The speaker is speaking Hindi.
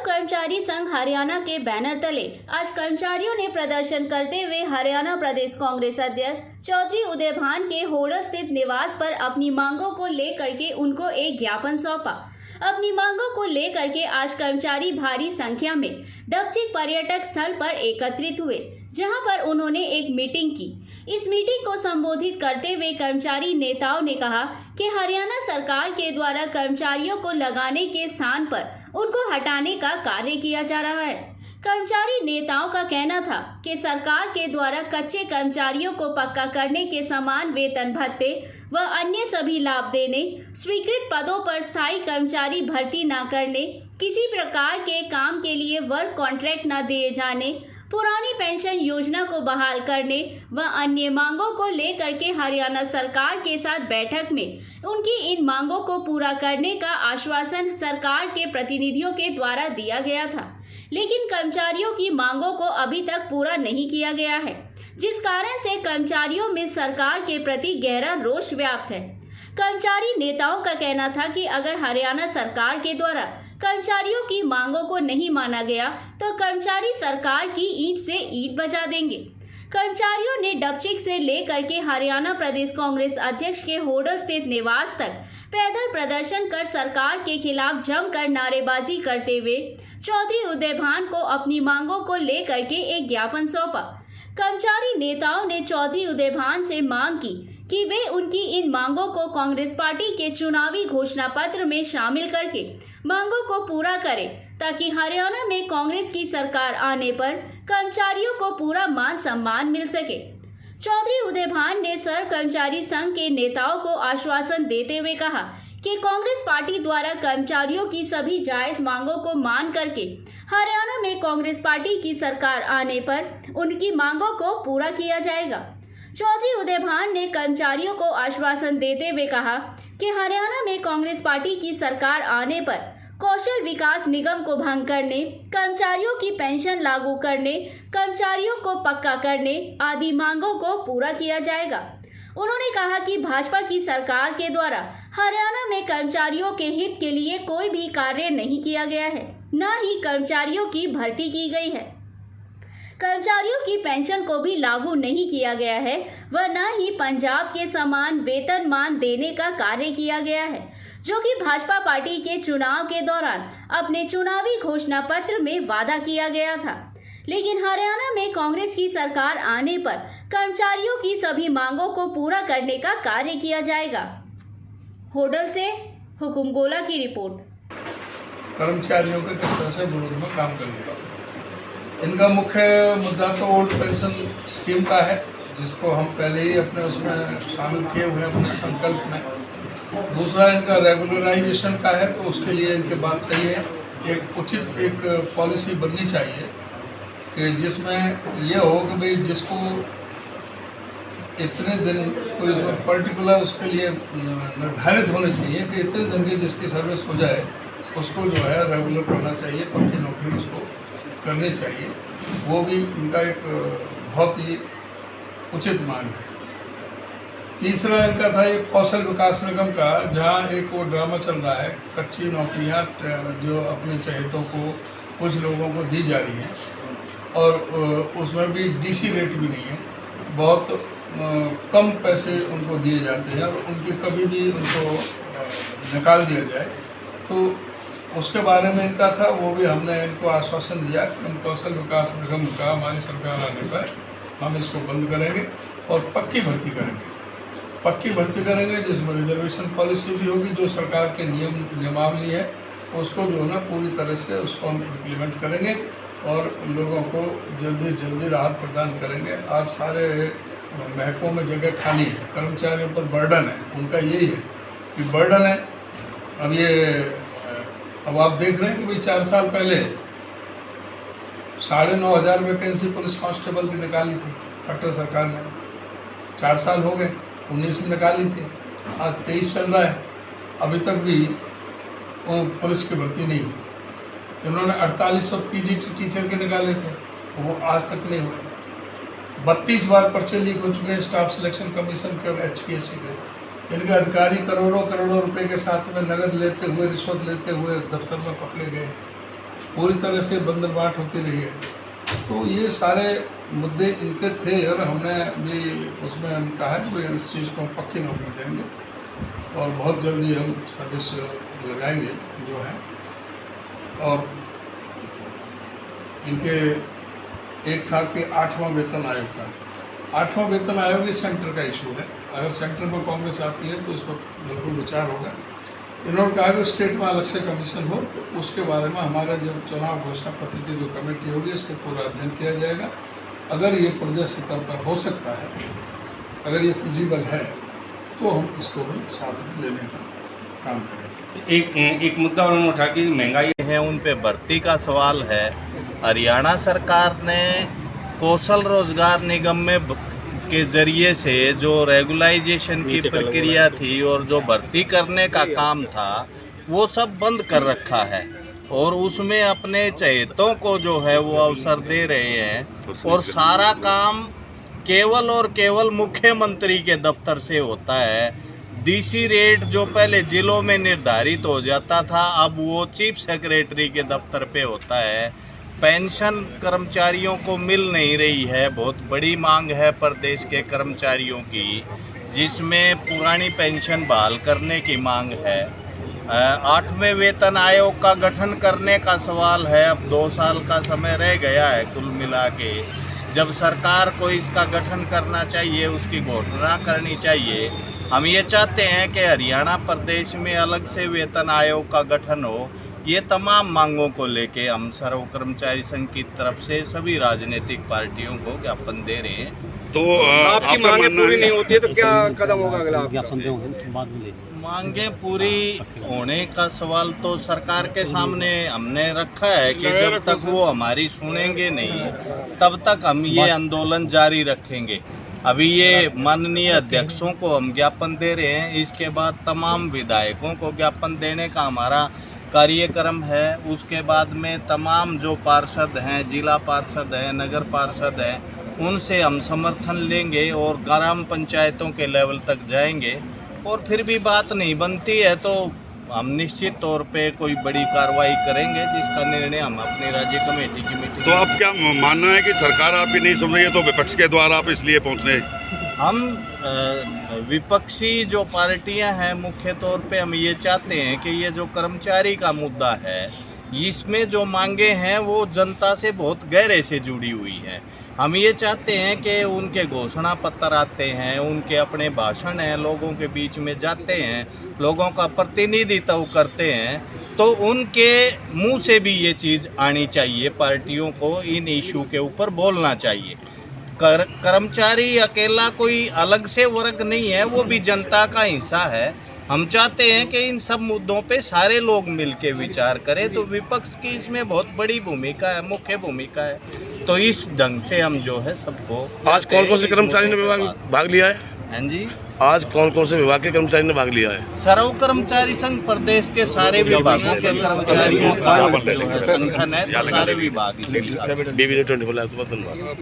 कर्मचारी संघ हरियाणा के बैनर तले आज कर्मचारियों ने प्रदर्शन करते हुए हरियाणा प्रदेश कांग्रेस अध्यक्ष चौधरी उदयभान के होडल स्थित निवास पर अपनी मांगों को लेकर के उनको एक ज्ञापन सौंपा। अपनी मांगों को लेकर के आज कर्मचारी भारी संख्या में डबचिक पर्यटक स्थल पर एकत्रित हुए, जहां पर उन्होंने एक मीटिंग की। इस मीटिंग को संबोधित करते हुए कर्मचारी नेताओं ने कहा कि हरियाणा सरकार के द्वारा कर्मचारियों को लगाने के स्थान पर उनको हटाने का कार्य किया जा रहा है। कर्मचारी नेताओं का कहना था कि सरकार के द्वारा कच्चे कर्मचारियों को पक्का करने के समान वेतन भत्ते व अन्य सभी लाभ देने, स्वीकृत पदों पर स्थायी कर्मचारी भर्ती न करने, किसी प्रकार के काम के लिए वर्क कॉन्ट्रैक्ट न दिए जाने, पुरानी पेंशन योजना को बहाल करने व अन्य मांगों को लेकर के हरियाणा सरकार के साथ बैठक में उनकी इन मांगों को पूरा करने का आश्वासन सरकार के प्रतिनिधियों के द्वारा दिया गया था, लेकिन कर्मचारियों की मांगों को अभी तक पूरा नहीं किया गया है, जिस कारण से कर्मचारियों में सरकार के प्रति गहरा रोष व्याप्त है। कर्मचारी नेताओं का कहना था कि अगर हरियाणा सरकार के द्वारा कर्मचारियों की मांगों को नहीं माना गया तो कर्मचारी सरकार की ईंट से ईंट बजा देंगे। कर्मचारियों ने डबचिक से लेकर के हरियाणा प्रदेश कांग्रेस अध्यक्ष के होडल स्थित निवास तक पैदल प्रदर्शन कर सरकार के खिलाफ जमकर नारेबाजी करते हुए चौधरी उदयभान को अपनी मांगों को लेकर के एक ज्ञापन सौंपा। कर्मचारी नेताओं ने चौधरी उदयभान से मांग की कि वे उनकी इन मांगों को कांग्रेस पार्टी के चुनावी घोषणा पत्र में शामिल करके मांगों को पूरा करें, ताकि हरियाणा में कांग्रेस की सरकार आने पर कर्मचारियों को पूरा मान सम्मान मिल सके। चौधरी उदयभान ने सर्व कर्मचारी संघ के नेताओं को आश्वासन देते हुए कहा कि कांग्रेस पार्टी द्वारा कर्मचारियों की सभी जायज मांगों को मान करके हरियाणा में कांग्रेस पार्टी की सरकार आने पर उनकी मांगों को पूरा किया जाएगा। चौधरी उदयभान ने कर्मचारियों को आश्वासन देते हुए कहा कि हरियाणा में कांग्रेस पार्टी की सरकार आने पर कौशल विकास निगम को भंग करने, कर्मचारियों की पेंशन लागू करने, कर्मचारियों को पक्का करने आदि मांगों को पूरा किया जाएगा। उन्होंने कहा कि भाजपा की सरकार के द्वारा हरियाणा में कर्मचारियों के हित के लिए कोई भी कार्य नहीं किया गया है, न ही कर्मचारियों की भर्ती की गई है, कर्मचारियों की पेंशन को भी लागू नहीं किया गया है व न ही पंजाब के समान वेतन मान देने का कार्य किया गया है, जो कि भाजपा पार्टी के चुनाव के दौरान अपने चुनावी घोषणा पत्र में वादा किया गया था। लेकिन हरियाणा में कांग्रेस की सरकार आने पर कर्मचारियों की सभी मांगों को पूरा करने का कार्य किया जाएगा। होडल से हुकुम गोला की रिपोर्ट। कर्मचारियों के किस तरह से विरोध में काम करेंगे। इनका मुख्य मुद्दा तो ओल्ड पेंशन स्कीम का है, जिसको हम पहले ही अपने उसमें शामिल किए हुए हैं अपने संकल्प में। दूसरा इनका रेगुलराइजेशन का है, तो उसके लिए इनकी बात सही है। एक उचित एक पॉलिसी बननी चाहिए कि जिसमें यह हो कि भाई जिसको इतने दिन कोई इसमें पर्टिकुलर उसके लिए निर्धारित होने चाहिए कि इतने दिन की जिसकी सर्विस हो जाए उसको जो है रेगुलर करना चाहिए, पक्की नौकरी उसको करनी चाहिए। वो भी इनका एक बहुत ही उचित मांग है। तीसरा इनका था एक कौशल विकास निगम का, जहाँ एक वो ड्रामा चल रहा है, कच्ची नौकरियाँ जो अपने चहेतों को कुछ लोगों को दी जा रही हैं और उसमें भी डीसी रेट भी नहीं है, बहुत कम पैसे उनको दिए जाते हैं और उनकी कभी भी उनको निकाल दिया जाए, तो उसके बारे में इनका था। वो भी हमने इनको आश्वासन दिया कि हम कौशल विकास निगम का हमारी सरकार आने पर हम इसको बंद करेंगे और पक्की भर्ती करेंगे, जिसमें रिजर्वेशन पॉलिसी भी होगी, जो सरकार के नियमावली है उसको जो है ना पूरी तरह से उसको हम इम्प्लीमेंट करेंगे और लोगों को जल्दी से जल्दी राहत प्रदान करेंगे। आज सारे महकमों में जगह खाली है, कर्मचारियों पर बर्डन है, उनका यही है कि बर्डन है। अब आप देख रहे हैं कि भाई 4 साल पहले 9,500 वैकेंसी पुलिस कांस्टेबल की निकाली थी खट्टर सरकार ने। 4 साल हो गए, 19 में निकाली थी, आज 23 चल रहा है, अभी तक भी वो पुलिस की भर्ती नहीं हुई। इन्होंने 4800 पीजीटी टीचर के निकाले थे, वो आज तक नहीं हुए। 32 बार पर्चे लीक हो चुके हैं स्टाफ सिलेक्शन कमीशन के और HPSC के। इनके अधिकारी करोड़ों रुपए के साथ में नगद लेते हुए, रिश्वत लेते हुए दफ्तर में पकड़े गए। पूरी तरह से बंदरबाट होती रही है। तो ये सारे मुद्दे इनके थे और हमने भी उसमें हम कहा है कि इस चीज़ को हम पक्की नौकरी देंगे और बहुत जल्दी हम सर्विस लगाएंगे जो है। और इनके एक था कि 8वां वेतन आयोग का, 8वां वेतन आयोग ही सेंटर का इशू है। अगर सेंटर में कांग्रेस आती है तो उस पर बिल्कुल विचार होगा। इन्होंने कहा कि स्टेट में अलग से कमीशन हो, तो उसके बारे में हमारा जब चुनाव घोषणा पत्र की जो कमेटी होगी इस पर पूरा अध्ययन किया जाएगा। अगर ये प्रदेश स्तर पर हो सकता है, अगर ये फिजिबल है, तो हम इसको भी साथ में लेने का काम करेंगे। एक मुद्दा उन्होंने उठा कि महंगाई है, उन पे भर्ती का सवाल है। हरियाणा सरकार ने कौशल रोजगार निगम में के जरिए से जो रेगुलाइजेशन की प्रक्रिया थी और जो भर्ती करने का काम था वो सब बंद कर रखा है और उसमें अपने चहेतों को जो है वो अवसर दे रहे हैं और सारा काम केवल और केवल मुख्यमंत्री के दफ्तर से होता है। डीसी रेट जो पहले जिलों में निर्धारित हो जाता था अब वो चीफ सेक्रेटरी के दफ्तर पे होता है। पेंशन कर्मचारियों को मिल नहीं रही है, बहुत बड़ी मांग है प्रदेश के कर्मचारियों की, जिसमें पुरानी पेंशन बहाल करने की मांग है। 8वें वेतन आयोग का गठन करने का सवाल है। अब 2 साल का समय रह गया है कुल मिला के। जब सरकार को इसका गठन करना चाहिए, उसकी घोषणा करनी चाहिए। हम ये चाहते हैं कि हरियाणा प्रदेश में अलग से वेतन आयोग का गठन हो। ये तमाम मांगों को लेके हम सर्व कर्मचारी संघ की तरफ से सभी राजनीतिक पार्टियों को ज्ञापन दे रहे हैं। तो आपकी मांगें पूरी नहीं होती है तो क्या कदम होगा अगला? मांगें पूरी होने का सवाल तो सरकार के सामने हमने रखा है कि जब तक वो हमारी सुनेंगे नहीं तब तक हम ये आंदोलन जारी रखेंगे। अभी ये माननीय अध्यक्षों को हम ज्ञापन दे रहे हैं, इसके बाद तमाम विधायकों को ज्ञापन देने का हमारा कार्यक्रम है। उसके बाद में तमाम जो पार्षद हैं, जिला पार्षद हैं, नगर पार्षद हैं, उनसे हम समर्थन लेंगे और ग्राम पंचायतों के लेवल तक जाएंगे। और फिर भी बात नहीं बनती है तो हम निश्चित तौर पे कोई बड़ी कार्रवाई करेंगे, जिसका निर्णय हम अपनी राज्य कमेटी की मीटिंग। तो आप क्या मानना है कि सरकार आपकी नहीं सुन रही है तो विपक्ष के द्वारा आप इसलिए पहुंचने? हम विपक्षी जो पार्टियां हैं मुख्य तौर पे हम ये चाहते हैं कि ये जो कर्मचारी का मुद्दा है इसमें जो मांगे हैं वो जनता से बहुत गहरे से जुड़ी हुई हैं। हम ये चाहते हैं कि उनके घोषणा पत्र आते हैं, उनके अपने भाषण हैं, लोगों के बीच में जाते हैं, लोगों का प्रतिनिधित्व करते हैं, तो उनके मुंह से भी ये चीज़ आनी चाहिए। पार्टियों को इन इशू के ऊपर बोलना चाहिए। कर्मचारी अकेला कोई अलग से वर्ग नहीं है, वो भी जनता का हिस्सा है। हम चाहते हैं कि इन सब मुद्दों पे सारे लोग मिलके विचार करें, तो विपक्ष की इसमें बहुत बड़ी भूमिका है, मुख्य भूमिका है। तो इस ढंग से हम जो है सबको। आज कौन कौन से कर्मचारी ने भाग लिया है? हाँ जी, आज कौन कौन से विभाग के कर्मचारी ने भाग लिया है? सर्व कर्मचारी संघ प्रदेश के सारे विभागों के कर्मचारियों का जो है संगठन है, तो सारे विभाग। BB24 धन्यवाद।